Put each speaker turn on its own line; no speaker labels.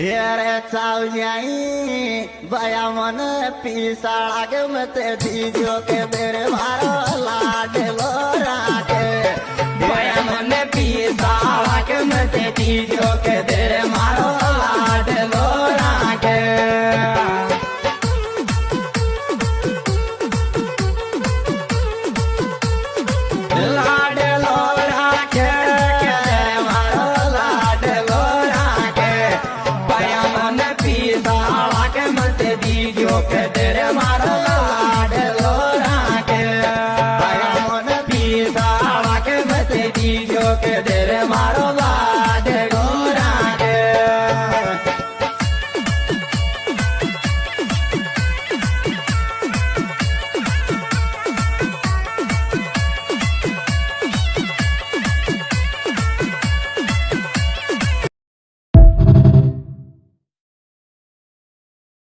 रे चाव जाई बया मन पीसाड़ा के मत दीजो के मेरे मारो लाडलो राके बया मन पीसाड़ा के मत दीजो के